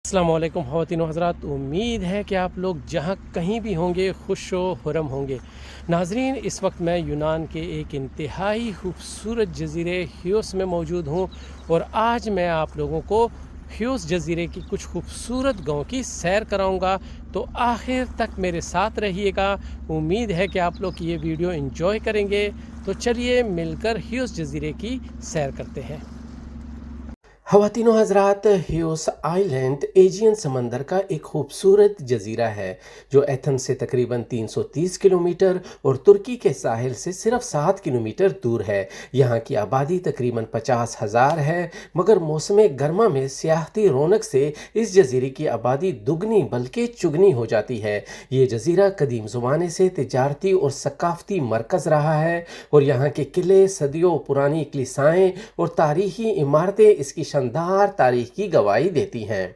अस्सलामुअलैकुम ख़वातीन व हज़रात, उम्मीद है कि आप लोग जहाँ कहीं भी होंगे खुश व खुर्रम होंगे। नाज़रीन, इस वक्त मैं यूनान के एक इंतहाई खूबसूरत जज़ीरे हियोस में मौजूद हूँ और आज मैं आप लोगों को हियोस जज़ीरे की कुछ खूबसूरत गाँव की सैर कराऊँगा। तो आखिर तक मेरे साथ रहिएगा। उम्मीद है कि आप लोग ये वीडियो एंजॉय करेंगे। तो चलिए मिलकर हियोस जज़ीरे की सैर करते हैं। ख़वातीन व हज़रात, हियोस आइलैंड एजियन समंदर का एक खूबसूरत जज़ीरा है जो एथेंस से तकरीबन 330 किलोमीटर और तुर्की के साहिल से सिर्फ 7 किलोमीटर दूर है। यहाँ की आबादी तकरीबन 50,000 है, मगर मौसम गर्मा में सियाहती रौनक से इस जज़ीरे की आबादी दुगनी बल्कि चुगनी हो जाती है। ये जज़ीरा कदीम ज़माने से तिजारती और सकाफ़ती मरकज़ रहा है और यहाँ के किले, सदियों पुरानी कलीसियाएँ और तारीख़ी इमारतें इसकी शानदार तारीख की गवाही देती हैं।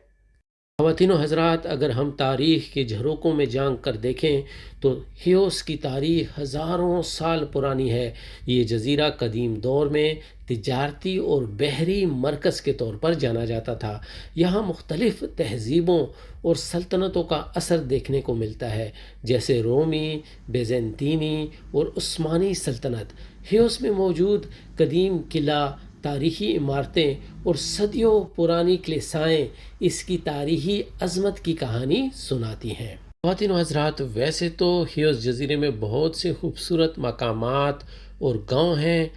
ख़वातीन व हज़रात, अगर हम तारीख़ के झरोकों में झांक कर देखें तो हियोस की तारीख़ हज़ारों साल पुरानी है। ये जज़ीरा कदीम दौर में तिजारती और बहरी मरकज़ के तौर पर जाना जाता था। यहाँ मुख्तलिफ़ तहज़ीबों और सल्तनतों का असर देखने को मिलता है, जैसे रोमी, बेज़ंतीनी और उस्मानी सल्तनत। हियोस में मौजूद कदीम किला, तारीख़ी इमारतें और सदियों पुरानी कलीसियाएँ इसकी तारीख़ी अज़मत की कहानी सुनाती हैं। ख़वातीन व हज़रात, वैसे तो हियोस जज़ीरे में बहुत से खूबसूरत मकामात और गांव हैं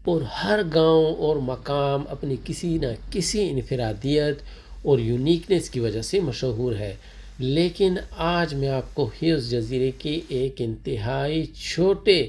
और हर गांव और मकाम अपनी किसी न किसी इनफरादियत और यूनिकनेस की वजह से मशहूर है। लेकिन आज मैं आपको हियोस जज़ीरे के एक इंतहाई छोटे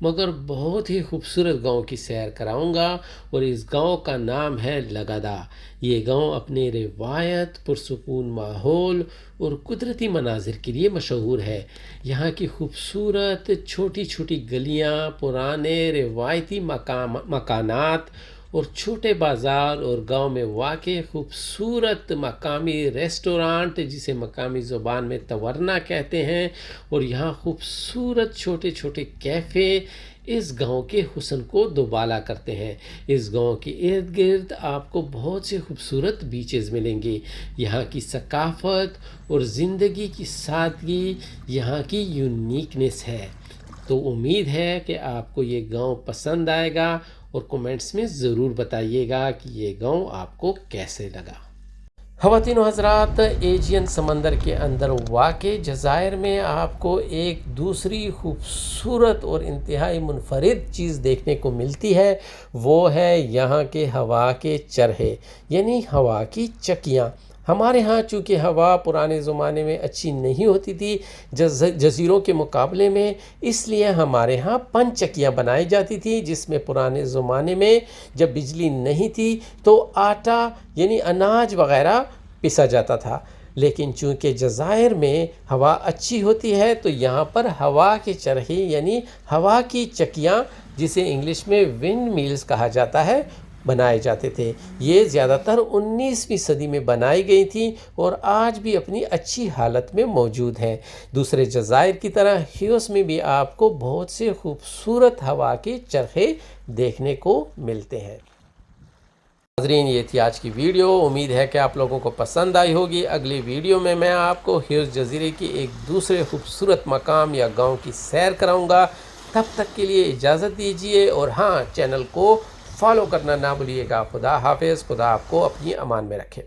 मगर बहुत ही खूबसूरत गांव की सैर कराऊंगा और इस गांव का नाम है लगादा। ये गांव अपने रिवायत, पुरसुकून माहौल और कुदरती मनाजिर के लिए मशहूर है। यहाँ की खूबसूरत छोटी छोटी गलियाँ, पुराने रिवायती मकानात और छोटे बाज़ार और गांव में वाक़े खूबसूरत मकामी रेस्टोरेंट, जिसे मकामी ज़ुबान में तवर्ना कहते हैं, और यहाँ खूबसूरत छोटे छोटे कैफ़े इस गांव के हुस्न को दुबाला करते हैं। इस गांव के इर्द गिर्द आपको बहुत से खूबसूरत बीचेस मिलेंगे। यहाँ की सकाफ़त और ज़िंदगी की सादगी यहाँ की यूनिकनेस है। तो उम्मीद है कि आपको ये गांव पसंद आएगा और कमेंट्स में ज़रूर बताइएगा कि ये गांव आपको कैसे लगा। ख़वातीन व हज़रात, एजियन समंदर के अंदर वाक़े जज़ायर में आपको एक दूसरी खूबसूरत और इंतहाई मुनफरिद चीज़ देखने को मिलती है। वो है यहाँ के हवा के चरहे, यानी हवा की चक्कियाँ। हमारे यहाँ चूँकि हवा पुराने ज़माने में अच्छी नहीं होती थी जज़ीरों के मुकाबले में, इसलिए हमारे यहाँ पनचक्कियाँ बनाई जाती थी, जिसमें पुराने ज़माने में जब बिजली नहीं थी तो आटा यानी अनाज वग़ैरह पिसा जाता था। लेकिन चूँकि जज़ायर में हवा अच्छी होती है तो यहाँ पर हवा के चरखे यानी हवा की चक्कियाँ, जिसे इंग्लिश में विंड मिल्स कहा जाता है, बनाए जाते थे। ये ज़्यादातर 19वीं सदी में बनाई गई थी और आज भी अपनी अच्छी हालत में मौजूद हैं। दूसरे जज़ायर की तरह हियोस में भी आपको बहुत से खूबसूरत हवा के चरखे देखने को मिलते हैं। नाज़रीन, ये थी आज की वीडियो। उम्मीद है कि आप लोगों को पसंद आई होगी। अगली वीडियो में मैं आपको हियोस जज़ीरे की एक दूसरे खूबसूरत मकाम या गांव की सैर कराऊंगा। तब तक के लिए इजाज़त दीजिए और हाँ, चैनल को फॉलो करना ना भूलिएगा। खुदा हाफिज़। खुदा आपको अपनी अमान में रखे।